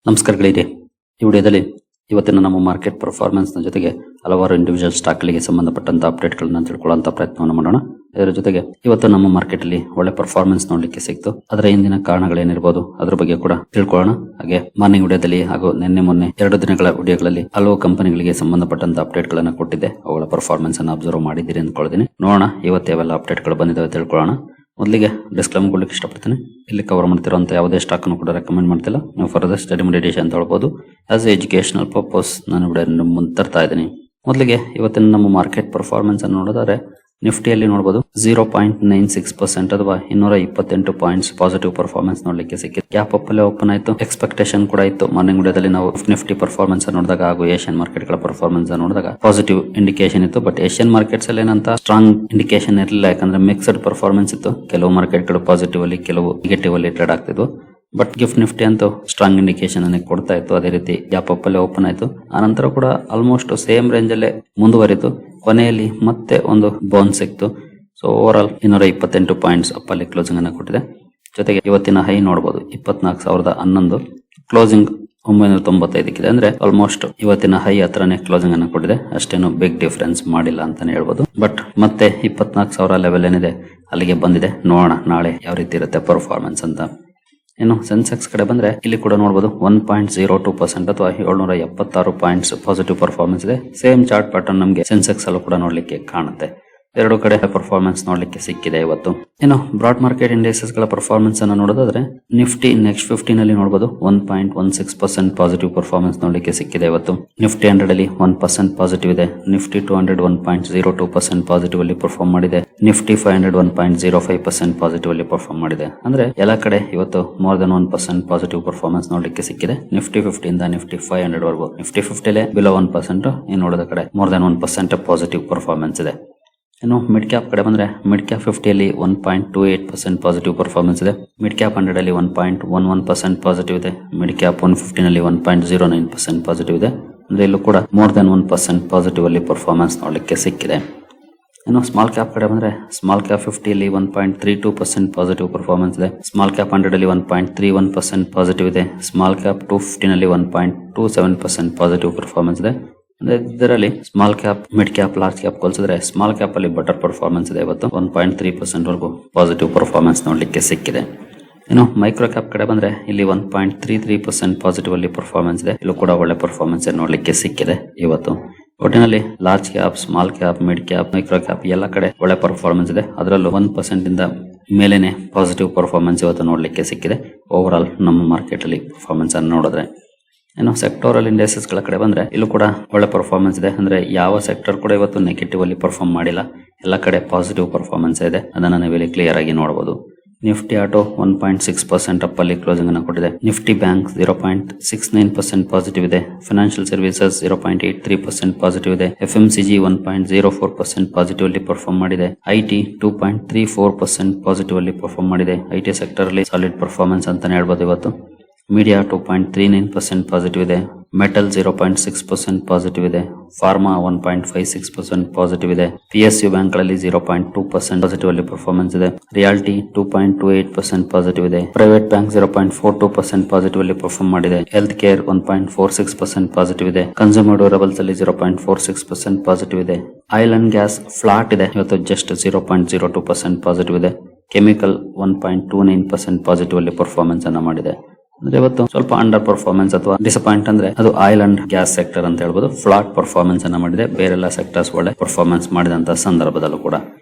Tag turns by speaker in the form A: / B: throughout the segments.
A: ನಮಸ್ಕಾರಗಳಿದೆ. ಈ ವಿಡಿಯೋದಲ್ಲಿ ಇವತ್ತಿನ ನಮ್ಮ ಮಾರ್ಕೆಟ್ ಪರ್ಫಾರ್ಮೆನ್ಸ್ ನ ಜೊತೆಗೆ ಹಲವಾರು ಇಂಡಿವಿಜುವಲ್ ಸ್ಟಾಕ್ ಗಳಿಗೆ ಸಂಬಂಧಪಟ್ಟಂತ ಅಪ್ಡೇಟ್ ಗಳನ್ನ ತಿಳ್ಕೊಳ್ಳುವಂತ ಪ್ರಯತ್ನವನ್ನು ಮಾಡೋಣ. ಇದರ ಜೊತೆಗೆ ಇವತ್ತು ನಮ್ಮ ಮಾರ್ಕೆಟ್ ಅಲ್ಲಿ ಒಳ್ಳೆ ಪರ್ಫಾರ್ಮೆನ್ಸ್ ನೋಡ್ಲಿಕ್ಕೆ ಸಿಕ್ತು. ಅದರ ಹಿಂದಿನ ಕಾರಣಗಳೇನಿರಬಹುದು ಅದ್ರ ಬಗ್ಗೆ ಕೂಡ ತಿಳ್ಕೊಳ್ಳೋಣ. ಹಾಗೆ ಮಾರ್ನಿಂಗ್ ವಿಡಿಯೋದಲ್ಲಿ ಹಾಗೂ ಮೊನ್ನೆ 2 ದಿನಗಳ ವಿಡಿಯೋಗಳಲ್ಲಿ ಹಲವು ಕಂಪನಿಗಳಿಗೆ ಸಂಬಂಧಪಟ್ಟಂತ ಅಪ್ಡೇಟ್ ಗಳನ್ನ ಕೊಟ್ಟಿದ್ದೆ. ಅವುಗಳ ಪರ್ಫಾರ್ಮೆನ್ಸ್ ಅನ್ನು ಅಬ್ಸರ್ವ್ ಮಾಡಿದ್ದೀರಿ ಅಂದ್ಕೊಳ್ತೀನಿ. ನೋಡೋಣ ಇವತ್ತು ಯಾವೆಲ್ಲ ಅಪ್ಡೇಟ್ ಗಳು ಬಂದಿದ್ದಾವೆ ತಿಳ್ಕೊಳ್ಳೋಣ. ಮೊದಲಿಗೆ ಡಿಸ್ಕ್ಲೇಮರ್ ಕೊಡ್ಲಿಕ್ಕೆ ಇಷ್ಟಪಡ್ತೀನಿ. ಇಲ್ಲಿ ಕವರ್ ಮಾಡ್ತಿರುವಂತ ಯಾವುದೇ ಸ್ಟಾಕ್ ಅನ್ನು ಕೂಡ ರೆಕಮೆಂಡ್ ಮಾಡ್ತಿಲ್ಲ. ನೀವು ಫರ್ದರ್ ಸ್ಟಡಿ ಮೆಡಿಟೇಷನ್ ಅಂತ ಹೇಳ್ಬೋದು. ಆಸ್ ಎಜುಕೇಶನಲ್ ಪರ್ಪಸ್ ನಾನು ವಿಡಿಯೋ ಮುಂದೆ ತರ್ತಾ ಇದ್ದೀನಿ. ಮೊದಲಿಗೆ ಇವತ್ತಿನ ನಮ್ಮ ಮಾರ್ಕೆಟ್ ಪರ್ಫಾರ್ಮೆನ್ಸ್ ಅನ್ನು ನೋಡಿದರೆ ನಿಫ್ಟಿಯಲ್ಲಿ ನೋಡಬಹುದು 0.96% ಅಥವಾ 228 ಪಾಯಿಂಟ್ಸ್ ಪಾಸಿಟಿವ್ ಪರ್ಫಾರ್ಮೆನ್ಸ್ ನೋಡ್ಲಿಕ್ಕೆ ಸಿಕ್ಕಿದೆ. ಗ್ಯಾಪ್ ಅಪ್ ಅಲ್ಲೇ ಓಪನ್ ಆಯ್ತು. ಎಕ್ಸ್ಪೆಕ್ಟೇಷನ್ ಕೂಡ ಇತ್ತು. ಮಾರ್ನಿಂಗ್ ವಿಡಿಯೋದಲ್ಲಿ ನಾವು ನಿಫ್ಟಿ ಪರ್ಫಾರ್ಮೆನ್ಸ್ ನೋಡಿದಾಗ ಹಾಗೂ ಏಷ್ಯನ್ ಮಾರ್ಕೆಟ್ ಗಳ ಪರ್ಫಾರ್ಮೆನ್ಸ್ ನೋಡಿದಾಗ ಪಾಸಿಟಿವ್ ಇಂಡಿಕೇಶನ್ ಇತ್ತು. ಬಟ್ ಏಷ್ಯನ್ ಮಾರ್ಕೆಟ್ಸ್ ಅಲ್ಲಿ ಏನಂತ ಸ್ಟ್ರಾಂಗ್ ಇಂಡಿಕೇಶನ್ ಇರಲಿಲ್ಲ. ಯಾಕಂದ್ರೆ ಮಿಕ್ಸ್ಡ್ ಪರ್ಫಾರ್ಮೆನ್ಸ್ ಇತ್ತು. ಕೆಲವು ಮಾರ್ಕೆಟ್ ಗಳು ಪಾಸಿಟಿವ್ ಅಲ್ಲಿ ಕೆಲವು ನೆಗೆಟಿವ್ ಅಲ್ಲಿ ಟ್ರೇಡ್ ಆಗ್ತಿದ್ವು. ಬಟ್ ಗಿಫ್ಟ್ ನಿಫ್ಟಿ ಅಂತೂ ಸ್ಟ್ರಾಂಗ್ ಇಂಡಿಕೇಶನ್ ಅನ್ನು ಕೊಡ್ತಾ ಇತ್ತು. ಅದೇ ರೀತಿ ಗ್ಯಾಪ್ ಅಪ್ ಅಲ್ಲೇ ಓಪನ್ ಆಯ್ತು. ಆನಂತರ ಕೂಡ ಆಲ್ಮೋಸ್ಟ್ ಸೇಮ್ ರೇಂಜ್ ಅಲ್ಲೇ ಮುಂದುವರಿತು. ಕೊನೆಯಲ್ಲಿ ಮತ್ತೆ ಒಂದು ಬೌನ್ಸ್ ಸಿಕ್ತು. So over all 228 points up ಅಲ್ಲಿ ಕ್ಲೋಸಿಂಗ್ ಅನ್ನು ಕೊಟ್ಟಿದೆ. ಜೊತೆಗೆ ಇವತ್ತಿನ ಹೈ ನೋಡಬಹುದು 24,011, ಕ್ಲೋಸಿಂಗ್ 995 ಇದೆ. ಅಂದ್ರೆ ಆಲ್ಮೋಸ್ಟ್ ಇವತ್ತಿನ ಹೈ ಹತ್ರನೇ ಕ್ಲೋಸಿಂಗ್ ಅನ್ನು ಕೊಟ್ಟಿದೆ. ಅಷ್ಟೇನು ಬಿಗ್ ಡಿಫರೆನ್ಸ್ ಮಾಡಿಲ್ಲ ಅಂತಾನೆ ಹೇಳ್ಬೋದು. ಬಟ್ ಮತ್ತೆ 24,000 ಲೆವೆಲ್ ಏನಿದೆ ಅಲ್ಲಿಗೆ ಬಂದಿದೆ. ನೋಡೋಣ ನಾಳೆ ಯಾವ ರೀತಿ ಇರುತ್ತೆ ಪರ್ಫಾರ್ಮೆನ್ಸ್ ಅಂತ. ಇನ್ನು ಸೆನ್ಸೆಕ್ಸ್ ಕಡೆ ಬಂದ್ರೆ ಇಲ್ಲಿ ಕೂಡ ನೋಡಬಹುದು 1.02% ಅಥವಾ 776 ಪಾಯಿಂಟ್ಸ್ ಪಾಸಿಟಿವ್ ಪರ್ಫಾರ್ಮೆನ್ಸ್ ಇದೆ. ಸೇಮ್ ಚಾರ್ಟ್ ಪ್ಯಾಟರ್ನ್ ನಮಗೆ ಸೆನ್ಸೆಕ್ಸ್ ಅಲ್ಲೂ ಕೂಡ ನೋಡ್ಲಿಕ್ಕೆ ಕಾಣುತ್ತೆ. ಎರಡು ಕಡೆ ಪರ್ಫಾರ್ಮೆನ್ಸ್ ನೋಡ್ಲಿಕ್ಕೆ ಸಿಕ್ಕಿದೆ ಇವತ್ತು. ಇನ್ನು ಬ್ರಾಡ್ ಮಾರ್ಕೆಟ್ ಇಂಡೈಸಸ್ ಗಳ ಪರ್ಫಾರ್ಮೆನ್ಸ್ ಅನ್ನು ನೋಡೋದಾದ್ರೆ ನಿಫ್ಟಿ ನೆಕ್ಸ್ಟ್ 50 ನಲ್ಲಿ ನೋಡಬಹುದು 1.16% ಪಾಸಿಟಿವ್ ಪರ್ಫಾರ್ಮೆನ್ಸ್ ನೋಡ್ಲಿಕ್ಕೆ ಸಿಕ್ಕಿದೆ ಇವತ್ತು. ನಿಫ್ಟಿ 100 ಅಲ್ಲಿ 1% ಪಾಸಿಟಿವ್ ಇದೆ. ನಿಫ್ಟಿ 200 1.02% ಪಾಸಿಟಿವ್ ಅಲ್ಲಿ ಪರ್ಫಾರ್ಮ್ ಮಾಡಿದೆ. ನಿಫ್ಟಿ 500 1.05% ಪಾಸಿಟಿವ್ ಅಲ್ಲಿ ಪರ್ಫಾರ್ಮ್ ಮಾಡಿದೆ. ಅಂದ್ರೆ ಎಲ್ಲ ಕಡೆ ಇವತ್ತು ಮೋರ್ ದನ್ 1% ಪಾಸಿಟಿವ್ ಪರ್ಫಾರ್ಮೆನ್ಸ್ ನೋಡ್ಲಿಕ್ಕೆ ಸಿಕ್ಕಿದೆ. ನಿಫ್ಟಿ 50 ಇಂದ ನಿಫ್ಟಿ 500 ವರೆಗೂ. ನಿಫ್ಟಿ 50 ಅಲ್ಲೇ ಬಿಲೋ 1%, ಇನ್ನು ನೋಡೋದ ಕಡೆ ಮೋರ್ ದನ್ 1% ಪಾಸಿಟಿವ್ ಪರ್ಫಾರ್ಮೆನ್ಸ್ ಇದೆ. ಇನ್ನು ಮಿಡ್ ಕ್ಯಾಪ್ ಕಡೆ ಬಂದ್ರೆ ಮಿಡ್ ಕ್ಯಾಪ್ 50 ಅಲ್ಲಿ 1.28% ಪಾಸಿಟಿವ್ ಪರ್ಫಾರ್ಮೆನ್ಸ್ ಇದೆ. ಮಿಡ್ ಕ್ಯಾಪ್ 100 ಅಲ್ಲಿ 1.11% ಪಾಸಿಟಿವ್ ಇದೆ. ಮಿಡ್ ಕ್ಯಾಪ್ 150 ನಲ್ಲಿ 1.09% ಪಾಸಿಟಿವ್ ಇದೆ. ಅಂದ್ರೆ ಇಲ್ಲೂ ಕೂಡ ಮೋರ್ ದನ್ 1% ಪಾಸಿಟಿವ್ ಅಲ್ಲಿ ಪರ್ಫಾರ್ಮೆನ್ಸ್ ನೋಡ್ಲಿಕ್ಕೆ ಸಿಕ್ಕಿದೆ. ಇನ್ನು ಸ್ಮಾಲ್ ಕ್ಯಾಪ್ ಕಡೆ ಬಂದ್ರೆ ಸ್ಮಾಲ್ ಕ್ಯಾಪ್ 50 ಅಲ್ಲಿ 1.32% ಪಾಸಿಟಿವ್ ಪರ್ಫಾರ್ಮೆನ್ಸ್ ಇದೆ. ಸ್ಮಾಲ್ ಕ್ಯಾಪ್ 100 ಅಲ್ಲಿ 1.31% ಪಾಸಿಟಿವ್ ಇದೆ. ಸ್ಮಾಲ್ ಕ್ಯಾಪ್ 250 ನಲ್ಲಿ 1.27% ಪಾಸಿಟಿವ್ ಪರ್ಫಾರ್ಮೆನ್ಸ್ ಇದೆ. ಇದರಲ್ಲಿ small cap, mid cap, large cap ಹೋಲಿಸಿದ್ರೆ ಸ್ಮಾಲ್ ಕ್ಯಾಪ್ ಅಲ್ಲಿ ಬೆಟರ್ ಪರ್ಫಾರ್ಮೆನ್ಸ್ ಇದೆ. ಇವತ್ತು 1.3% ವರೆಗೂ ಪಾಸಿಟಿವ್ ಪರ್ಫಾರ್ಮೆನ್ಸ್ ನೋಡ್ಲಿಕ್ಕೆ ಸಿಕ್ಕಿದೆ. ಇನ್ನು ಮೈಕ್ರೋ ಕ್ಯಾಪ್ ಕಡೆ ಬಂದ್ರೆ ಇಲ್ಲಿ 1.33% ಪಾಸಿಟಿವ್ ಅಲ್ಲಿ ಪರ್ಫಾರ್ಮೆನ್ಸ್ ಇದೆ. ಇಲ್ಲೂ ಕೂಡ ಒಳ್ಳೆ ಪರ್ಫಾರ್ಮೆನ್ಸ್ ನೋಡ್ಲಿಕ್ಕೆ ಸಿಕ್ಕಿದೆ ಇವತ್ತು. ಒಟ್ಟಿನಲ್ಲಿ large cap, small cap, mid cap, micro cap ಎಲ್ಲ ಕಡೆ ಒಳ್ಳೆ ಪರ್ಫಾರ್ಮೆನ್ಸ್ ಇದೆ. ಅದರಲ್ಲೂ 1% ಇಂದ ಮೇಲೇನೆ ಪಾಸಿಟಿವ್ ಪರ್ಫಾರ್ಮೆನ್ಸ್ ಇವತ್ತು ನೋಡ್ಲಿಕ್ಕೆ ಸಿಕ್ಕಿದೆ. ಓವರ್ ಆಲ್ ನಮ್ಮ ಮಾರ್ಕೆಟ್ ಅಲ್ಲಿ ಪರ್ಫಾರ್ಮೆನ್ಸ್ ಅನ್ನು ನೋಡಿದ್ರೆ ಇನ್ನು ಸೆಕ್ಟೋರಲ್ ಇಂಡೈಸಸ್ ಗಳ ಕಡೆ ಬಂದ್ರೆ ಇಲ್ಲೂ ಕೂಡ ಒಳ್ಳೆ ಪರ್ಫಾರ್ಮೆನ್ಸ್ ಇದೆ. ಅಂದ್ರೆ ಯಾವ ಸೆಕ್ಟರ್ ಕೂಡ ಇವತ್ತು ನೆಗೆಟಿವ್ ಅಲ್ಲಿ ಪರ್ಫಾರ್ಮ್ ಮಾಡಿಲ್ಲ. ಎಲ್ಲ ಕಡೆ ಪಾಸಿಟಿವ್ ಪರ್ಫಾರ್ಮೆನ್ಸ್ ಇದೆ. ಅದನ್ನ ನಾವಿಲ್ಲಿ ಕ್ಲಿಯರ್ ಆಗಿ ನೋಡಬಹುದು. ನಿಫ್ಟಿ ಆಟೋ 1.6% ಅಪ್ ಅಲ್ಲಿ ಕ್ಲೋಸಿಂಗ್ ಅನ್ನು ಕೊಟ್ಟಿದೆ. ನಿಫ್ಟಿ ಬ್ಯಾಂಕ್ 0.69% ಪಾಸಿಟಿವ್ ಇದೆ. ಫೈನಾನ್ಷಿಯಲ್ ಸರ್ವಿಸಸ್ 0.83% ಪಾಸಿಟಿವ್ ಇದೆ. FMCG 1.04% ಪಾಸಿಟಿವ್ ಅಲ್ಲಿ ಪರ್ಫಾರ್ಮ್ ಮಾಡಿದೆ. IT 2.34% ಪಾಸಿಟಿವ್ ಅಲ್ಲಿ ಪರ್ಫಾರ್ಮ್ ಮಾಡಿದೆ. IT ಸೆಕ್ಟರ್ ಅಲ್ಲಿ ಸಾಲಿಡ್ ಪರ್ಫಾರ್ಮೆನ್ಸ್ ಅಂತಾನೆ ಹೇಳ್ಬೋದು ಇವತ್ತು. ಮೀಡಿಯಾ 2.39% ಪಾಸಿಟಿವ್ ಇದೆ. ಮೆಟಲ್ 0.6% ಪಾಸಿಟಿವ್ ಇದೆ. ಫಾರ್ಮಾ 1.56% ಪಾಸಿಟಿವ್ ಇದೆ. PSU ಬ್ಯಾಂಕ್ ಗಳಲ್ಲಿ 0.2% ಪಾಸಿಟಿವ್ ಅಲ್ಲಿ ಪರ್ಫಾರ್ಮೆನ್ಸ್ ಇದೆ. ರಿಯಾಲ್ಟಿ 2.28% ಪಾಸಿಟಿವ್ ಇದೆ. ಪ್ರೈವೇಟ್ ಬ್ಯಾಂಕ್ 0.42% ಪಾಸಿಟಿವ್ ಅಲ್ಲಿ ಪರ್ಫಾರ್ಮ್ ಮಾಡಿದೆ. ಹೆಲ್ತ್ ಕೇರ್ 1.46% ಪಾಸಿಟಿವ್ ಇದೆ. ಕನ್ಸ್ಯೂಮರ್ ಡ್ಯೂರಬಲ್ಸ್ ಅಲ್ಲಿ 0.46% ಪಾಸಿಟಿವ್ ಇದೆ. ಆಯಿಲ್ ಅಂಡ್ ಗ್ಯಾಸ್ ಫ್ಲಾಟ್ ಇದೆ ಇವತ್ತು, ಜಸ್ಟ್ 0.02% ಪಾಸಿಟಿವ್ ಇದೆ. ಕೆಮಿಕಲ್ 1.29% ಪಾಸಿಟಿವ್ ಅಲ್ಲಿ ಪರ್ಫಾರ್ಮೆನ್ಸ್ ಅನ್ನ ಮಾಡಿದೆ. ಅಂದ್ರೆ ಇವತ್ತು ಸ್ವಲ್ಪ ಅಂಡರ್ ಪರ್ಫಾರ್ಮೆನ್ಸ್ ಅಥವಾ ಡಿಸಪಾಯಿಂಟ್ ಅಂದ್ರೆ ಅದು ಆಯಿಲ್ ಅಂಡ್ ಗ್ಯಾಸ್ ಸೆಕ್ಟರ್ ಅಂತ ಹೇಳ್ಬೋದು. ಫ್ಲಾಟ್ ಪರ್ಫಾರ್ಮೆನ್ಸ್ ಅನ್ನ ಮಾಡಿದೆ. ಬೇರೆಲ್ಲ ಸೆಕ್ಟರ್ಸ್ ಒಳ್ಳೆ ಪರ್ಫಾರ್ಮೆನ್ಸ್ ಮಾಡಿದಂತ ಸಂದರ್ಭದಲ್ಲೂ ಕೂಡ.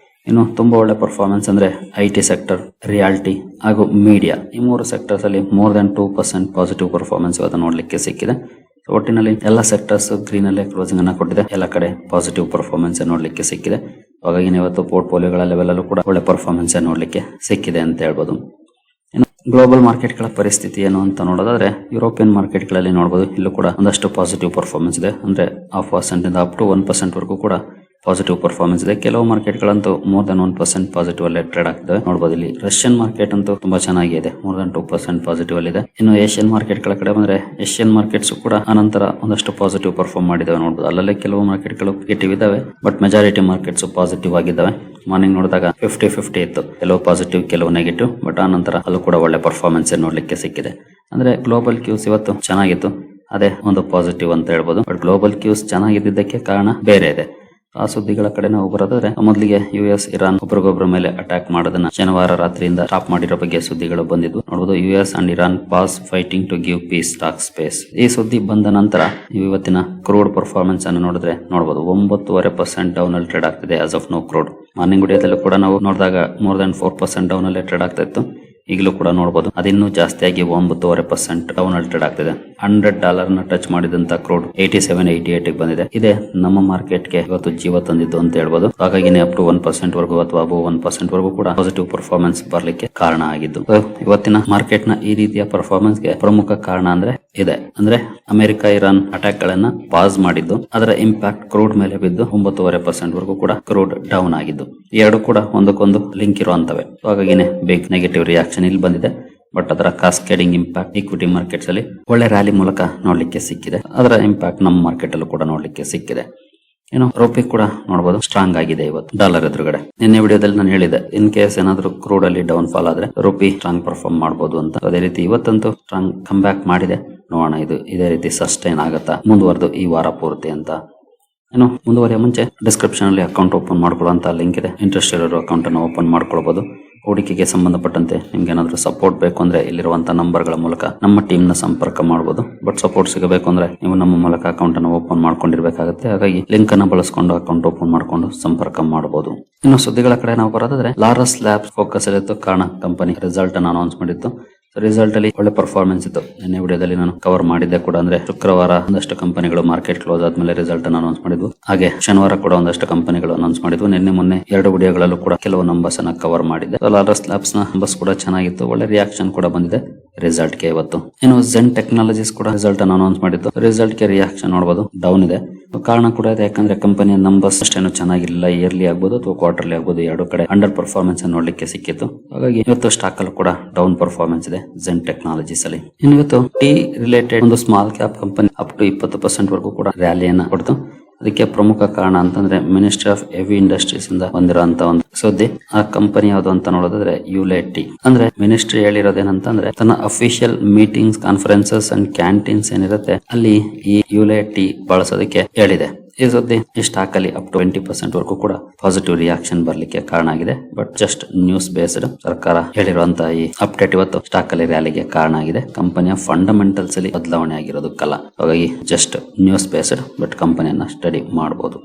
A: ಇನ್ನು ತುಂಬಾ ಒಳ್ಳೆ ಪರ್ಫಾರ್ಮೆನ್ಸ್ ಅಂದ್ರೆ IT ಸೆಕ್ಟರ್, ರಿಯಾಲ್ಟಿ ಹಾಗೂ ಮೀಡಿಯಾ. ಈ 3 ಸೆಕ್ಟರ್ಸ್ ಅಲ್ಲಿ ಮೋರ್ ದನ್ 2% ಪಾಸಿಟಿವ್ ಪರ್ಫಾರ್ಮೆನ್ಸ್ ಇವತ್ತು ನೋಡ್ಲಿಕ್ಕೆ ಸಿಕ್ಕಿದೆ. ಒಟ್ಟಿನಲ್ಲಿ ಎಲ್ಲ ಸೆಕ್ಟರ್ಸ್ ಗ್ರೀನ್ ಅಲ್ಲೇ ಕ್ಲೋಸಿಂಗ್ ಅನ್ನ ಕೊಟ್ಟಿದೆ. ಎಲ್ಲ ಕಡೆ ಪಾಸಿಟಿವ್ ಪರ್ಫಾರ್ಮೆನ್ಸ್ ನೋಡ್ಲಿಕ್ಕೆ ಸಿಕ್ಕಿದೆ. ಹಾಗಾಗಿ ಇವತ್ತು ಪೋರ್ಟ್ಫೋಲಿಯೋಗಳ ಲೆವೆಲ್ ಅಲ್ಲೂ ಕೂಡ ಒಳ್ಳೆ ಪರ್ಫಾರ್ಮೆನ್ಸ್ ನೋಡ್ಲಿಕ್ಕೆ ಸಿಕ್ಕಿದೆ ಅಂತ ಹೇಳ್ಬೋದು. ಗ್ಲೋಬಲ್ ಮಾರ್ಕೆಟ್ ಗಳ ಪರಿಸ್ಥಿತಿ ಏನು ಅಂತ ನೋಡೋದಾದ್ರೆ ಯುರೋಪಿಯನ್ ಮಾರ್ಕೆಟ್ ಗಳಲ್ಲಿ ನೋಡಬಹುದು. ಇಲ್ಲೂ ಕೂಡ ಒಂದಷ್ಟು ಪಾಸಿಟಿವ್ ಪರ್ಫಾರ್ಮೆನ್ಸ್ ಇದೆ. ಅಂದ್ರೆ 0.5% ಇಂದ ಅಪ್ ಟು 1% ವರೆಗೂ ಕೂಡ ಪಾಸಿಟಿವ್ ಪರ್ಫಾರ್ಮೆನ್ಸ್ ಇದೆ. ಕೆಲವು ಮಾರ್ಕೆಟ್ ಗಳಂತೂ ಮೋರ್ ದನ್ 1% ಪಾಸಿಟಿವ್ ಅಲ್ಲಿ ಟ್ರೇಡ್ ಆಗ್ತದೆ ನೋಡಬಹುದು. ಇಲ್ಲಿ ರಷ್ಯನ್ ಮಾರ್ಕೆಟ್ ಅಂತೂ ತುಂಬಾ ಚೆನ್ನಾಗಿದೆ, ಮೋರ್ ದನ್ 2% ಪಾಸಿಟಿವ್ ಅಲ್ಲಿ ಇದೆ. ಇನ್ನು ಏಷ್ಯನ್ ಮಾರ್ಕೆಟ್ ಗಳ ಕಡೆ ಬಂದ್ರೆ ಏಷ್ಯನ್ ಮಾರ್ಕೆಟ್ಸ್ ಕೂಡ ಅನಂತರ ಒಂದಷ್ಟು ಪಾಸಿಟಿವ್ ಪರ್ಫಾರ್ಮ್ ಮಾಡಿದಾವೆ ನೋಡಬಹುದು. ಅಲ್ಲಲ್ಲೇ ಕೆಲವು ಮಾರ್ಕೆಟ್ ಗಳು ನೆಗೆಟಿವ್ ಇದಾವೆ, ಬಟ್ ಮೆಜಾರಿಟಿ ಮಾರ್ಕೆಟ್ಸ್ ಪಾಸಿಟಿವ್ ಆಗಿದ್ದಾವೆ. ಮಾರ್ನಿಂಗ್ ನೋಡಿದಾಗ 50-50 ಇತ್ತು, ಕೆಲವು ಪಾಸಿಟಿವ್ ಕೆಲವು ನೆಗೆಟಿವ್. ಬಟ್ ಆ ನಂತರ ಅಲ್ಲೂ ಕೂಡ ಒಳ್ಳೆ ಪರ್ಫಾರ್ಮೆನ್ಸ್ ನೋಡ್ಲಿಕ್ಕೆ ಸಿಕ್ಕಿದೆ. ಅಂದ್ರೆ ಗ್ಲೋಬಲ್ ಕ್ಯೂಸ್ ಇವತ್ತು ಚೆನ್ನಾಗಿತ್ತು, ಅದೇ ಒಂದು ಪಾಸಿಟಿವ್ ಅಂತ ಹೇಳ್ಬೋದು. ಬಟ್ ಗ್ಲೋಬಲ್ ಕ್ಯೂಸ್ ಚೆನ್ನಾಗಿದ್ದಕ್ಕೆ ಕಾರಣ ಬೇರೆ ಇದೆ. ಆ ಸುದ್ದಿಗಳ ಕಡೆ ನಾವು ಬರೋದಾದ್ರೆ ಮೊದಲಿಗೆ US ಇರಾನ್ ಒಬ್ರಿಗೊಬ್ಬರ ಮೇಲೆ ಅಟ್ಯಾಕ್ ಮಾಡೋದನ್ನ ಶನಿವಾರ ರಾತ್ರಿಯಿಂದ ಸ್ಟಾಪ್ ಮಾಡಿರೋ ಬಗ್ಗೆ ಸುದ್ದಿಗಳು ಬಂದಿದ್ವು. ನೋಡಬಹುದು US and Iran pause fighting to give peace talk space. ಈ ಸುದ್ದಿ ಬಂದ ನಂತರ ಇವತ್ತಿನ ಕ್ರೂಡ್ ಪರ್ಫಾರ್ಮೆನ್ಸ್ ಅನ್ನು ನೋಡಿದ್ರೆ ನೋಡಬಹುದು 9.5% ಡೌನ್ ಅಲ್ಲಿ ಟ್ರೇಡ್ ಆಗ್ತಿದೆ as of now crude. Morning ವಿಡಿಯೋದಲ್ಲೂ ಕೂಡ ನಾವು ನೋಡಿದಾಗ ಮೋರ್ ದನ್ 4% ಡೌನ್ ಅಲ್ಲೇ ಟ್ರೇಡ್ ಆಗ್ತಾ ಇತ್ತು. ಈಗಲೂ ಕೂಡ ನೋಡಬಹುದು ಅದಿನ್ನೂ ಜಾಸ್ತಿಯಾಗಿ 9.5% ಡೌನ್ ಅಲ್ಲಿ ಟ್ರೇಡ್ ಆಗ್ತಿದೆ. $100 ಟಚ್ ಮಾಡಿದಂತ ಕ್ರೂಡ್ 87-88 ಬಂದಿದೆ. ಇದೇ ನಮ್ಮ ಮಾರ್ಕೆಟ್ಗೆ ಇವತ್ತು ಜೀವ ತಂದಿದ್ದು ಅಂತ ಹೇಳ್ಬೋದು. ಹಾಗಾಗಿನೇ ಅಪ್ ಟು 1% ವರೆಗೂ ಅಥವಾ ಅಬೋ 1% ವರೆಗೂ ಕೂಡ ಪಾಸಿಟಿವ್ ಪರ್ಫಾರ್ಮೆನ್ಸ್ ಬರ್ಲಿಕ್ಕೆ ಕಾರಣ ಆಗಿದ್ದು. ಇವತ್ತಿನ ಮಾರ್ಕೆಟ್ ನ ಈ ರೀತಿಯ ಪರ್ಫಾರ್ಮೆನ್ಸ್ ಗೆ ಪ್ರಮುಖ ಕಾರಣ ಇದೆ ಅಂದ್ರೆ ಅಮೆರಿಕ ಇರಾನ್ ಅಟ್ಯಾಕ್ ಗಳನ್ನ ಪಾಸ್ ಮಾಡಿದ್ದು, ಅದರ ಇಂಪ್ಯಾಕ್ಟ್ ಕ್ರೂಡ್ ಮೇಲೆ ಬಿದ್ದು 9.5% ವರೆಗೂ ಕೂಡ ಕ್ರೂಡ್ ಡೌನ್ ಆಗಿದ್ದು. ಈ ಎರಡು ಕೂಡ ಒಂದಕ್ಕೊಂದು ಲಿಂಕ್ ಇರುವಂತವೆ. ಹಾಗಾಗಿನೇ ಬಿಗ್ ನೆಗೆಟಿವ್ ರಿಯಾಕ್ಷನ್ ಇಲ್ಲಿ ಬಂದಿದೆ. ಬಟ್ ಅದರ ಕಾಸ್ಕೇಡಿಂಗ್ ಇಂಪ್ಯಾಕ್ಟ್ ಈಕ್ವಿಟಿ ಮಾರ್ಕೆಟ್ಸ್ ಅಲ್ಲಿ ಒಳ್ಳೆ ರ್ಯಾಲಿ ಮೂಲಕ ನೋಡ್ಲಿಕ್ಕೆ ಸಿಕ್ಕಿದೆ. ಅದರ ಇಂಪ್ಯಾಕ್ಟ್ ನಮ್ಮ ಮಾರ್ಕೆಟ್ ಅಲ್ಲೂ ಕೂಡ ನೋಡ್ಲಿಕ್ಕೆ ಸಿಕ್ಕಿದೆ. ರುಪಿ ಕೂಡ ನೋಡಬಹುದು ಸ್ಟ್ರಾಂಗ್ ಆಗಿದೆ ಇವತ್ತು ಡಾಲರ್ ಎದುರುಗಡೆ. ನಿನ್ನೆ ವಿಡಿಯೋದಲ್ಲಿ ನಾನು ಹೇಳಿದೆ ಇನ್ ಕೇಸ್ ಏನಾದ್ರು ಕ್ರೂಡ್ ಅಲ್ಲಿ ಡೌನ್ ಫಾಲ್ ಆದ್ರೆ ರುಪಿ ಸ್ಟ್ರಾಂಗ್ ಪರ್ಫಾರ್ಮ್ ಮಾಡಬಹುದು ಅಂತ. ಅದೇ ರೀತಿ ಇವತ್ತಂತೂ ಸ್ಟ್ರಾಂಗ್ ಕಮ್ ಬ್ಯಾಕ್ ಮಾಡಿದೆ. ನೋಡೋಣ ಇದು ಇದೇ ರೀತಿ ಸಸ್ಟೈನ್ ಆಗತ್ತಾ ಮುಂದುವರೆದು ಈ ವಾರ ಪೂರ್ತಿ ಅಂತ. ಮುಂದುವರಿಯ ಮುಂಚೆ ಡಿಸ್ಕ್ರಿಪ್ಷನ್ ಅಲ್ಲಿ ಅಕೌಂಟ್ ಓಪನ್ ಮಾಡ್ಕೊಳ್ಳುವಂತ ಲಿಂಕ್ ಇದೆ. ಇಂಟ್ರೆಸ್ಟ್ ಇರೋರು ಅಕೌಂಟ್ ಅನ್ನು ಓಪನ್ ಮಾಡ್ಕೊಳ್ಬಹುದು. ಹೂಡಿಕೆಗೆ ಸಂಬಂಧಪಟ್ಟಂತೆ ನಿಮ್ಗೆ ಏನಾದ್ರು ಸಪೋರ್ಟ್ ಬೇಕು ಅಂದ್ರೆ ಇಲ್ಲಿರುವಂತಹ ನಂಬರ್ಗಳ ಮೂಲಕ ನಮ್ಮ ಟೀಮ್ ನ ಸಂಪರ್ಕ ಮಾಡಬಹುದು. ಬಟ್ ಸಪೋರ್ಟ್ ಸಿಗಬೇಕು ಅಂದ್ರೆ ನೀವು ನಮ್ಮ ಮೂಲಕ ಅಕೌಂಟ್ ಅನ್ನು ಓಪನ್ ಮಾಡ್ಕೊಂಡಿರ್ಬೇಕಾಗುತ್ತೆ. ಹಾಗಾಗಿ ಲಿಂಕ್ ಅನ್ನು ಬಳಸಿಕೊಂಡು ಅಕೌಂಟ್ ಓಪನ್ ಮಾಡ್ಕೊಂಡು ಸಂಪರ್ಕ ಮಾಡಬಹುದು. ಸುದ್ದಿಗಳ ಕಡೆ ನಾವು ಬರೋದಾದ್ರೆ ಲಾರಸ್ ಲ್ಯಾಬ್ಸ್ ಫೋಕಸ್ ಅಲ್ಲಿತ್ತು. ಕಾರಣ ಕಂಪನಿ ರಿಸಲ್ಟ್ ಅನ್ನು ಅನೌನ್ಸ್ ಮಾಡಿತ್ತು. ರಿಸಲ್ಟ್ ಅಲ್ಲಿ ಒಳ್ಳೆ ಪರ್ಫಾರ್ಮೆನ್ಸ್ ಇತ್ತು. ನಿನ್ನೆ ವಿಡಿಯೋದಲ್ಲಿ ನಾನು ಕವರ್ ಮಾಡಿದ್ದೆ ಕೂಡ. ಅಂದ್ರೆ ಶುಕ್ರವಾರ ಒಂದಷ್ಟು ಕಂಪನಿಗಳು ಮಾರ್ಕೆಟ್ ಕ್ಲೋಸ್ ಆದ್ಮೇಲೆ ರಿಸಲ್ಟ್ ಅನ್ನು ಅನೌನ್ಸ್ ಮಾಡಿದ್ವು. ಹಾಗೆ ಶನಿವಾರ ಕೂಡ ಒಂದಷ್ಟು ಕಂಪನಿಗಳು ಅನೌನ್ಸ್ ಮಾಡಿದ್ವು. ನಿನ್ನೆ ಮೊನ್ನೆ 2 ವಿಡಿಯೋಗಳಲ್ಲೂ ಕೂಡ ಕೆಲವು ನಂಬರ್ಸ್ ಅನ್ನ ಕವರ್ ಮಾಡಿದ್ದೆ. ಲಾರಸ್ ಲ್ಯಾಬ್ಸ್ ನ ನಂಬರ್ಸ್ ಕೂಡ ಚೆನ್ನಾಗಿತ್ತು. ಒಳ್ಳೆ ರಿಯಾಕ್ಷನ್ ಕೂಡ ಬಂದಿದೆ ರಿಸಲ್ಟ್ ಗೆ ಇವತ್ತು. ಝೆನ್ ಟೆಕ್ನಾಲಜೀಸ್ ಕೂಡ ರಿಸಲ್ಟ್ ಅನ್ನು ಅನೌನ್ಸ್ ಮಾಡಿತ್ತು. ರಿಸಲ್ಟ್ ಗೆ ರಿಯಾಕ್ಷನ್ ನೋಡಬಹುದು ಡೌನ್ ಇದೆ. ಕಾರಣ ಕೂಡ ಇದೆ, ಯಾಕಂದ್ರೆ ಕಂಪನಿಯ ನಂಬರ್ಸ್ ಅಷ್ಟೇನು ಚೆನ್ನಾಗಿಲ್ಲ. ಇಯರ್ಲಿ ಆಗ್ಬೋದು ಅಥವಾ ಕ್ವಾರ್ಟರ್ಲಿ ಆಗ್ಬೋದು, ಎರಡು ಕಡೆ ಅಂಡರ್ ಪರ್ಫಾರ್ಮೆನ್ಸ್ ಅನ್ನು ನೋಡ್ಲಿಕ್ಕೆ ಸಿಕ್ಕಿತ್ತು. ಹಾಗಾಗಿ ಇವತ್ತು ಸ್ಟಾಕ್ ಅಲ್ಲೂ ಕೂಡ ಡೌನ್ ಪರ್ಫಾರ್ಮೆನ್ಸ್ ಇದೆ ಝೆನ್ ಟೆಕ್ನಾಲಜೀಸ್ ಅಲ್ಲಿ. ಇವತ್ತು ಟಿ ರಿಲೇಟೆಡ್ ಒಂದು small cap company up to 20% ವರೆಗೂ ಕೂಡ ರ್ಯಾಲಿಯನ್ನ ಕೊಡ್ತು. ಅದಕ್ಕೆ ಪ್ರಮುಖ ಕಾರಣ ಅಂತಂದ್ರೆ ಮಿನಿಸ್ಟ್ರಿ ಆಫ್ ಹೆವಿ ಇಂಡಸ್ಟ್ರೀಸ್ ಇಂದ ಬಂದಿರುವಂತ ಒಂದು ಸುದ್ದಿ. ಆ ಕಂಪನಿ ಯಾವುದು ಅಂತ ನೋಡೋದಾದ್ರೆ ಯುಲೈಟಿ. ಅಂದ್ರೆ ಮಿನಿಸ್ಟ್ರಿ ಹೇಳಿರೋದೇನಂತಂದ್ರೆ ತನ್ನ official meetings, conferences and canteens ಏನಿರುತ್ತೆ ಅಲ್ಲಿ ಈ ಯುಲೈಟಿ ಬಳಸೋದಕ್ಕೆ ಹೇಳಿದೆ. ಈ ಸುದ್ದಿ ಈ ಸ್ಟಾಕ್ ಅಲ್ಲಿ ಅಪ್ ಟು 20% ವರೆಗೂ ಕೂಡ ಪಾಸಿಟಿವ್ ರಿಯಾಕ್ಷನ್ ಬರ್ಲಿಕ್ಕೆ ಕಾರಣ ಆಗಿದೆ. ಬಟ್ ಜಸ್ಟ್ ನ್ಯೂಸ್ ಬೇಸ್ಡ್ ಸರ್ಕಾರ ಹೇಳಿರುವಂತಹ ಈ ಅಪ್ಡೇಟ್ ಇವತ್ತು ಸ್ಟಾಕ್ ಅಲ್ಲಿ ರ್ಯಾಲಿಗೆ ಕಾರಣ ಆಗಿದೆ. ಕಂಪನಿಯ ಫಂಡಮೆಂಟಲ್ಸ್ ಅಲ್ಲಿ ಬದಲಾವಣೆ ಆಗಿರೋದಕ್ಕಲ್ಲ. ಹಾಗಾಗಿ ಜಸ್ಟ್ ನ್ಯೂಸ್ ಬೇಸ್ಡ್, ಬಟ್ ಕಂಪನಿಯನ್ನ ಸ್ಟಡಿ ಮಾಡಬಹುದು.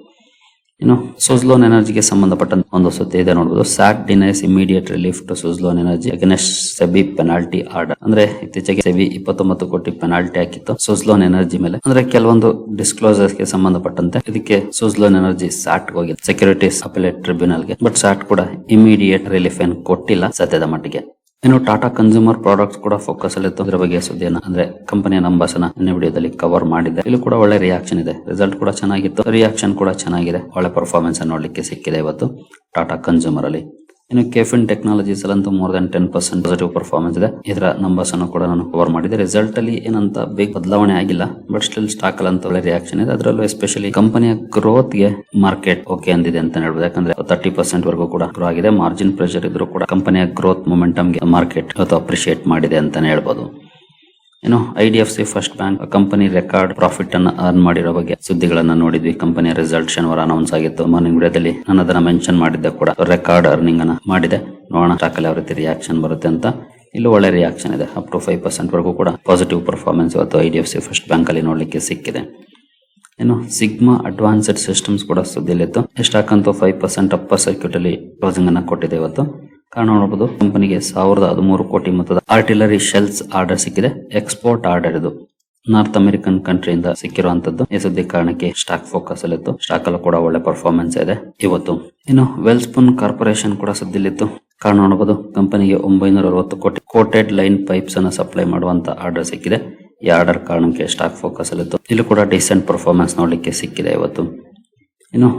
A: ಸುಜ್ಲೋನ್ ಎನರ್ಜಿಗೆ ಸಂಬಂಧಪಟ್ಟಂತ ಒಂದು ಸುದ್ದಿ ಇದೆ ನೋಡಬಹುದು. SAT denies immediate relief to Suzlon energy against SEBI penalty order. ಅಂದ್ರೆ ಇತ್ತೀಚೆಗೆ ಸೆಬಿ 29 ಕೋಟಿ ಪೆನಾಲ್ಟಿ ಹಾಕಿತ್ತು ಸುಜ್ಲೋನ್ ಎನರ್ಜಿ ಮೇಲೆ. ಅಂದ್ರೆ ಕೆಲವೊಂದು ಡಿಸ್ಕ್ಲೋಸರ್ಸ್ ಗೆ ಸಂಬಂಧಪಟ್ಟಂತೆ ಇದಕ್ಕೆ ಸುಜ್ಲೋನ್ ಎನರ್ಜಿ ಸ್ಯಾಟ್ ಹೋಗಿದೆ, ಸೆಕ್ಯೂರಿಟೀಸ್ ಅಪೆಲೇಟ್ ಟ್ರಿಬ್ಯುನಲ್ ಗೆ. ಬಟ್ ಸ್ಯಾಟ್ ಕೂಡ ಇಮಿಡಿಯೇಟ್ ರಿಲೀಫ್ ಏನು ಕೊಟ್ಟಿಲ್ಲ ಸದ್ಯದ ಮಟ್ಟಿಗೆ. ಟಾಟಾ ಕನ್ಸ್ಯೂಮರ್ ಪ್ರಾಡಕ್ಟ್ಸ್ ಕೂಡ ಫೋಕಸ್ ಅಲ್ಲಿ ಇತ್ತು. ಇದರ ಬಗ್ಗೆ ಸುದ್ದಿಯನ್ನ ಅಂದ್ರೆ ಕಂಪನಿಯ ನಂಬರ್ಸ್ ಅನ್ನ ವಿಡಿಯೋದಲ್ಲಿ ಕವರ್ ಮಾಡಿದೆ. ಇಲ್ಲಿ ಕೂಡ ಒಳ್ಳೆ ರಿಯಾಕ್ಷನ್ ಇದೆ. ರಿಸಲ್ಟ್ ಕೂಡ ಚೆನ್ನಾಗಿತ್ತು, ರಿಯಾಕ್ಷನ್ ಕೂಡ ಚೆನ್ನಾಗಿದೆ. ಒಳ್ಳೆ ಪರ್ಫಾರ್ಮೆನ್ಸ್ ಅನ್ನು ನೋಡ್ಲಿಕ್ಕೆ ಸಿಕ್ಕಿದೆ ಇವತ್ತು ಟಾಟಾ ಕನ್ಸ್ಯೂಮರ್ ಅಲ್ಲಿ. ಕೆಫಿನ್ ಟೆಕ್ನಾಲಜೀಸ್ ಅಲ್ಲಂತೂ ಮೋರ್ ದನ್ 10% ಪಾಸಿಟಿವ್ ಪರ್ಫಾರ್ಮೆನ್ಸ್ ಇದೆ. ಇದರ ನಂಬರ್ಸ್ ಅನ್ನು ಕೂಡ ನಾನು ಕವರ್ ಮಾಡಿದೆ. ರಿಸಲ್ಟ್ ಅಲ್ಲಿ ಏನಂತ ಬೇಗ ಬದಲಾವಣೆ ಆಗಿಲ್ಲ, ಬಟ್ ಸ್ಟಿಲ್ ಸ್ಟಾಕ್ ಅಲ್ಲಿ ಒಳ್ಳೆ ರಿಯಾಕ್ಷನ್ ಇದೆ. ಅದರಲ್ಲೂ ಎಸ್ಪೆಷಲಿ ಕಂಪನಿಯ ಗ್ರೋತ್ ಗೆ ಮಾರ್ಕೆಟ್ ಓಕೆ ಅಂದಿದೆ ಅಂತ ಹೇಳ್ಬೋದು. ಯಾಕಂದ್ರೆ 30% ವರೆಗೂ ಕೂಡ ಗ್ರೋ ಆಗಿದೆ. ಮಾರ್ಜಿನ್ ಪ್ರೆಷರ್ ಇದ್ರೂ ಕೂಡ ಕಂಪನಿಯ ಗ್ರೋತ್ ಮೊಮೆಂಟಮ್ ಗೆ ಮಾರ್ಕೆಟ್ ಇವತ್ತು ಅಪ್ರಿಶಿಯೇಟ್ ಮಾಡಿದೆ ಅಂತಾನೆ ಹೇಳ್ಬೋದು. IDFC first bank company record profit ಅನ್ನ ಅರ್ನ್ ಮಾಡಿರೋ ಬಗ್ಗೆ ಸುದ್ದಿಗಳನ್ನ ನೋಡಿದ್ವಿ. ಕಂಪನಿಯ ರಿಸಲ್ಟ್ ಶನಿವಾರ ಅನೌನ್ಸ್ ಆಗಿತ್ತು. ಮಾರ್ನಿಂಗ್ ವಿಡಿಯೋದಲ್ಲಿ ನಾನು ಅದನ್ನ ಮೆನ್ಷನ್ ಮಾಡಿದ್ದೆ ಕೂಡ. ರೆಕಾರ್ಡ್ ಅರ್ನಿಂಗ್ ಅನ್ನ ಮಾಡಿದೆ. ನೋಡೋಣ ಸ್ಟಾಕ್ ಅಲ್ಲಿ ಯಾವ ರೀತಿ ರಿಯಾಕ್ಷನ್ ಬರುತ್ತೆ ಅಂತ. ಇಲ್ಲೂ ಒಳ್ಳೆ ರಿಯಾಕ್ಷನ್ ಇದೆ. ಅಪ್ ಟು 5% ವರೆಗೂ ಕೂಡ ಪಾಸಿಟಿವ್ ಪರ್ಫಾರ್ಮೆನ್ಸ್ ಇವತ್ತು IDFC ಫಸ್ಟ್ ಬ್ಯಾಂಕ್ ಅಲ್ಲಿ ನೋಡ್ಲಿಕ್ಕೆ ಸಿಕ್ಕಿದೆ. ಸಿಗ್ಮಾ ಅಡ್ವಾನ್ಸ್ಡ್ ಸಿಸ್ಟಮ್ಸ್ ಕೂಡ ಸುದ್ದಿಲಿತ್ತು. ಸ್ಟಾಕ್ ಅಂತೂ 5% ಅಪ್ಪರ್ ಸರ್ಕ್ಯೂಟ್ ಅಲ್ಲಿ ಕ್ಲೋಸಿಂಗ್ ಅನ್ನ ಕೊಟ್ಟಿದೆ ಇವತ್ತು. ಕಾರಣ ನೋಡಬಹುದು, ಕಂಪನಿಗೆ 1013 ಕೋಟಿ ಮೊತ್ತದ ಆರ್ಟಿಲರಿ ಶೆಲ್ಸ್ ಆರ್ಡರ್ ಸಿಕ್ಕಿದೆ. ಎಕ್ಸ್ಪೋರ್ಟ್ ಆರ್ಡರ್ ಇದು ನಾರ್ತ್ ಅಮೆರಿಕನ್ ಕಂಟ್ರಿಯಿಂದ ಸಿಕ್ಕಿರುವಂತದ್ದು. ಈ ಸುದ್ದಿ ಕಾರಣಕ್ಕೆ ಸ್ಟಾಕ್ ಫೋಕಸ್ ಅಲ್ಲಿತ್ತು. ಸ್ಟಾಕ್ ಅಲ್ಲೂ ಕೂಡ ಒಳ್ಳೆ ಪರ್ಫಾರ್ಮೆನ್ಸ್ ಇದೆ ಇವತ್ತು. ವೆಲ್ಸ್ಪೂನ್ ಕಾರ್ಪೊರೇಷನ್ ಕೂಡ ಸುದ್ದಿಲಿತ್ತು. ಕಾರಣ ನೋಡಬಹುದು, ಕಂಪನಿಗೆ 960 ಕೋಟಿ ಕೋಟೆಡ್ ಲೈನ್ ಪೈಪ್ಸ್ ಅನ್ನ ಸಪ್ಲೈ ಮಾಡುವಂತ ಆರ್ಡರ್ ಸಿಕ್ಕಿದೆ. ಈ ಆರ್ಡರ್ ಕಾರಣಕ್ಕೆ ಸ್ಟಾಕ್ ಫೋಕಸ್ ಅಲ್ಲಿತ್ತು. ಇಲ್ಲೂ ಕೂಡ ಡಿಸೆಂಟ್ ಪರ್ಫಾರ್ಮೆನ್ಸ್ ನೋಡ್ಲಿಕ್ಕೆ ಸಿಕ್ಕಿದೆ ಇವತ್ತು.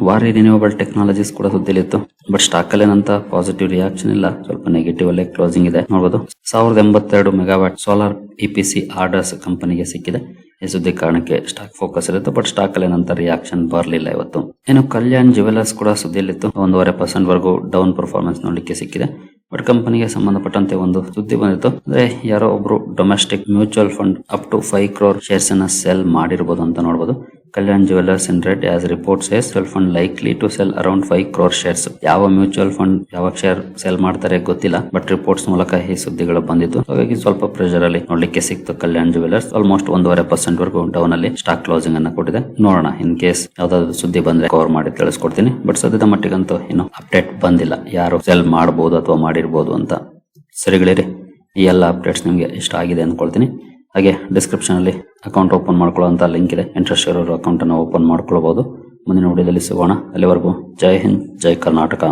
A: ವಾರಿ ರಿನ್ಯೂವಬಲ್ ಟೆಕ್ನಾಲಜೀಸ್ ಕೂಡ ಸುದ್ದಿಲಿತ್ತು. ಬಟ್ ಸ್ಟಾಕ್ ಅಲ್ಲಿ ಏನಂತ ಪಾಸಿಟಿವ್ ರಿಯಾಕ್ಷನ್ ಇಲ್ಲ, ಸ್ವಲ್ಪ ನೆಗೆಟಿವ್ ಅಲ್ಲೇ ಕ್ಲೋಸಿಂಗ್ ಇದೆ ನೋಡಬಹುದು. 1082 ಮೆಗಾವ್ಯಾಟ್ ಸೋಲಾರ್ EPC ಆರ್ಡರ್ಸ್ ಕಂಪನಿಗೆ ಸಿಕ್ಕಿದೆ. ಈ ಸುದ್ದಿ ಕಾರಣಕ್ಕೆ ಸ್ಟಾಕ್ ಫೋಕಸ್ ಇರುತ್ತೆ. ಬಟ್ ಸ್ಟಾಕ್ ಅಲ್ಲಿ ಏನಂತ ರಿಯಾಕ್ಷನ್ ಬರಲಿಲ್ಲ ಇವತ್ತು. ಕಲ್ಯಾಣ್ ಜುವೆಲರ್ಸ್ ಕೂಡ ಸುದ್ದಿಯಲ್ಲಿತ್ತು. 1.5% ವರೆಗೂ ಡೌನ್ ಪರ್ಫಾರ್ಮೆನ್ಸ್ ನೋಡ್ಲಿಕ್ಕೆ ಸಿಕ್ಕಿದೆ. ಬಟ್ ಕಂಪನಿಗೆ ಸಂಬಂಧಪಟ್ಟಂತೆ ಒಂದು ಸುದ್ದಿ ಬಂದಿತ್ತು. ಅಂದ್ರೆ ಯಾರೋ ಒಬ್ರು domestic mutual fund up to 5 crore shares ಅನ್ನ ಸೆಲ್ ಮಾಡಿರಬಹುದು ಅಂತ ನೋಡಬಹುದು. Kalyan jewellers in red as report says mutual fund likely to sell around 5 crore shares. ಯಾವ ಮ್ಯೂಚುವಲ್ ಫಂಡ್ ಯಾವಾಗ ಶೇರ್ ಸೆಲ್ ಮಾಡ್ತಾರೆ ಗೊತ್ತಿಲ್ಲ, ಬಟ್ ರಿಪೋರ್ಟ್ಸ್ ಮೂಲಕ ಈ ಸುದ್ದಿಗಳು ಬಂದಿತ್ತು. ಹಾಗಾಗಿ ಸ್ವಲ್ಪ ಪ್ರೆಷರ್ ಅಲ್ಲಿ ನೋಡ್ಲಿಕ್ಕೆ ಸಿಕ್ತು ಕಲ್ಯಾಣ್ ಜುವೆಲ್ಲರ್ಸ್. ಆಲ್ಮೋಸ್ಟ್ 1.5% ವರೆಗೂ ಡೌನ್ ಅಲ್ಲಿ ಸ್ಟಾಕ್ ಕ್ಲೋಸಿಂಗ್ ಅನ್ನ ಕೊಟ್ಟಿದೆ. ನೋಡೋಣ, ಇನ್ ಕೇಸ್ ಯಾವ್ದಾದ್ರು ಸುದ್ದಿ ಬಂದ್ರೆ ಕವರ್ ಮಾಡಿ ತಿಳಿಸ್ಕೊಡ್ತೀನಿ. ಬಟ್ ಸದ್ಯದ ಮಟ್ಟಿಗಂತೂ ಇನ್ನು ಅಪ್ಡೇಟ್ ಬಂದಿಲ್ಲ ಯಾರು ಸೆಲ್ ಮಾಡಬಹುದು ಅಥವಾ ಮಾಡಿರ್ಬೋದು ಅಂತ. ಸರಿಗಳಿರಿ, ಈ ಎಲ್ಲ ಅಪ್ಡೇಟ್ಸ್ ನಿಮಗೆ ಇಷ್ಟ ಆಗಿದೆ ಅಂದ್ಕೊಳ್ತೀನಿ. ಹಾಗೆ ಡಿಸ್ಕ್ರಿಪ್ಷನ್ ಅಲ್ಲಿ ಅಕೌಂಟ್ ಓಪನ್ ಮಾಡ್ಕೊಳ್ಳುವಂತ ಲಿಂಕ್ ಇದೆ. ಇಂಟ್ರೆಸ್ಟ್ ಇರೋರು ಅಕೌಂಟ್ ಅನ್ನು ಓಪನ್ ಮಾಡ್ಕೊಳ್ಬಹುದು. ಮುಂದಿನ ವಿಡಿಯೋದಲ್ಲಿ ಸಿಗೋಣ. ಅಲ್ಲಿವರೆಗೂ ಜೈ ಹಿಂದ್, ಜೈ ಕರ್ನಾಟಕ.